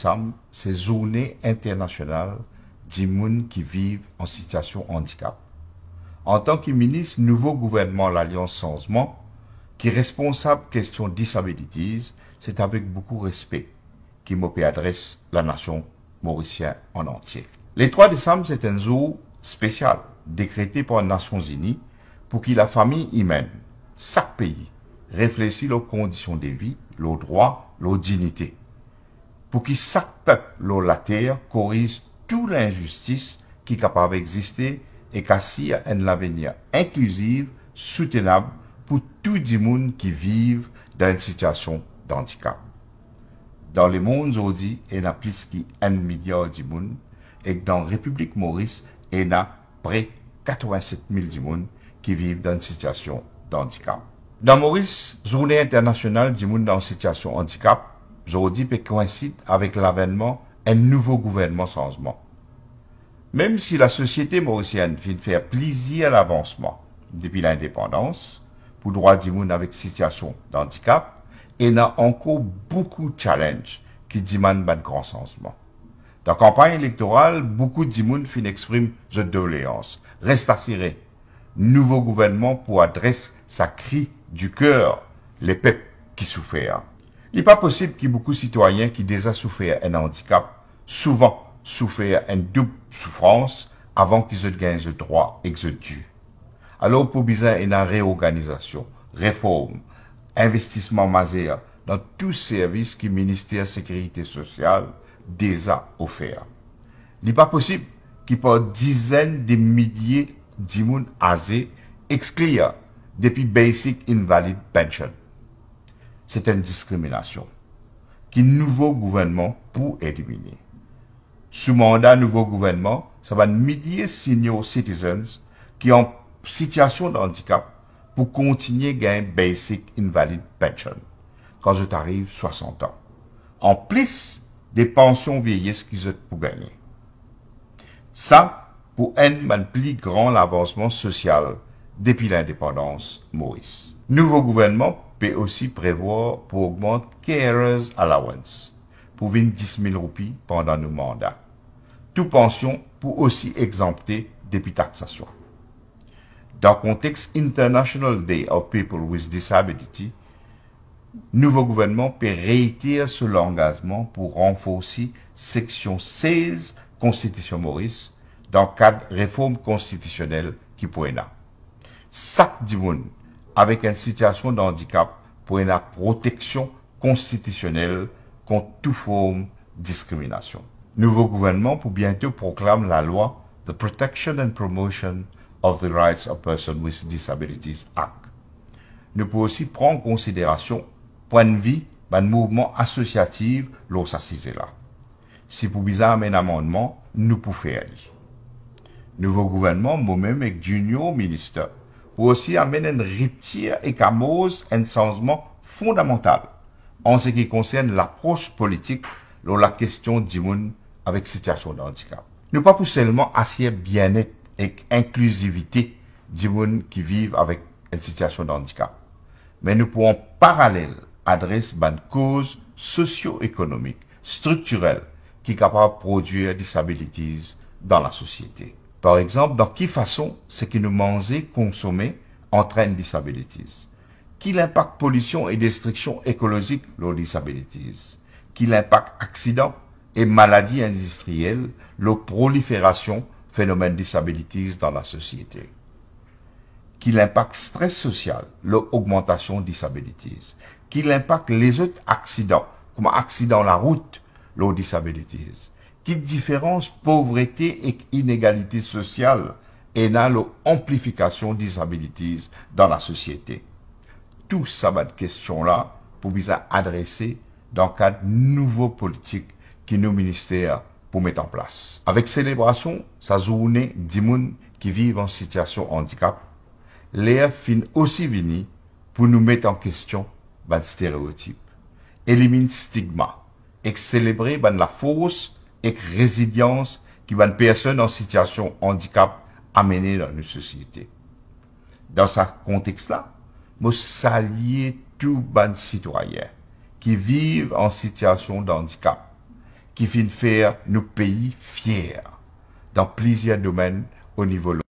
décembre, c'est Journée internationale des gens qui vivent en situation de handicap. En tant que ministre nouveau gouvernement l'Alliance Changement, qui est responsable question disabilities, c'est avec beaucoup de respect qui m'adresse la nation mauricienne en entier. Le 3 décembre, c'est un jour spécial décrété par les Nations Unies pour que la famille humaine, chaque pays, réfléchisse aux conditions de vie, aux droits, aux dignités. Pour que chaque peuple, la terre, corrige toute l'injustice qui est capable d'exister et qu'assure un avenir inclusif, soutenable pour tous les gens qui vivent dans une situation de handicap. Dans le monde aujourd'hui, il y a plus de 1 milliard de gens et dans la République Maurice, il y a près de 87 000 gens qui vivent dans une situation de handicap. Dans Maurice, Journée internationale du monde dans une situation de handicap, aujourd'hui peut coïncider avec l'avènement d'un nouveau gouvernement changement. Même si la société mauricienne vient de faire plaisir à l'avancement depuis l'indépendance, pour le droit du monde avec situation de handicap, il y a encore beaucoup de challenges qui demandent un grand changement. Dans la campagne électorale, beaucoup de gens expriment leur doléance. Reste assuré, nouveau gouvernement pour adresser sa cri du cœur, les peuples qui souffrent. Il n'est pas possible que beaucoup de citoyens qui déjà souffrent un handicap, souvent souffrent une double souffrance avant qu'ils aient gagné le droit et le dû. Alors, pour besoin une réorganisation, réforme, investissement majeur dans tous services que le ministère de la Sécurité sociale déjà offert. Il n'est pas possible qu'il y ait dizaines de milliers de gens âgés exclus depuis Basic Invalid Pension. C'est une discrimination que le nouveau gouvernement peut éliminer. Sous mandat nouveau gouvernement, ça va milliers de senior citizens qui ont situation de handicap pour continuer à gagner Basic Invalid Pension quand je t'arrive 60 ans. En plus des pensions vieillesse qu'ils ont pour gagner. Ça, pour un plus grand avancement social depuis l'indépendance Maurice. Nouveau gouvernement peut aussi prévoir pour augmenter Carers Allowance pour 10 000 roupies pendant nos mandats. Toute pension pour aussi exempter depuis taxation. Dans le contexte International Day of People with Disability, nouveau gouvernement peut réitérer son engagement pour renforcer section 16 Constitution Maurice dans le cadre de réforme constitutionnelle qui pourrait là. Chaque monde avec une situation de handicap pour une protection constitutionnelle contre toute forme de discrimination. Nouveau gouvernement pour bientôt proclamer la loi The Protection and Promotion of the Rights of Persons with Disabilities Act. Nous pouvons aussi prendre en considération point de vue d'un mouvement associatif lorsque c'est là. Si pour bizarre un amendement, nous pouvons faire. Nouveau gouvernement, moi-même avec Junior Minister, pour aussi amener une rupture et qu'amose un changement fondamental en ce qui concerne l'approche politique sur la question du monde avec situation de handicap. Nous pas pour seulement assurer bien-être et inclusivité du monde qui vivent avec une situation de handicap, mais nous pouvons parallèle adresser une cause socio-économique, structurelle, qui est capable de produire disabilities dans la société. Par exemple, dans quelle façon ce que nous mangeons, consommer, entraîne disabilities? Quel impact pollution et destruction écologique leurs disabilities? Quel impact accident et maladies industrielles, leur prolifération, phénomène disabilities dans la société? Quel impact stress social, leur augmentation disabilities? Quel impact les autres accidents, comme accident la route, leurs disabilities? Quelle différence pauvreté et inégalité sociale et dans l'amplification disabilities dans la société? Tout ça, cette question-là, pour vous adresser dans le cadre de nouveaux politiques que nos ministères pour mettre en place. Avec célébration, sa journée des gens qui vivent en situation de handicap, l'air fin aussi venu pour nous mettre en question les stéréotypes, éliminer le stigma et célébrer la force et résilience qui va une personne en situation de handicap amener dans une société. Dans ce contexte-là, je salue tous les citoyens qui vivent en situation de handicap, qui viennent faire nos pays fiers dans plusieurs domaines au niveau local.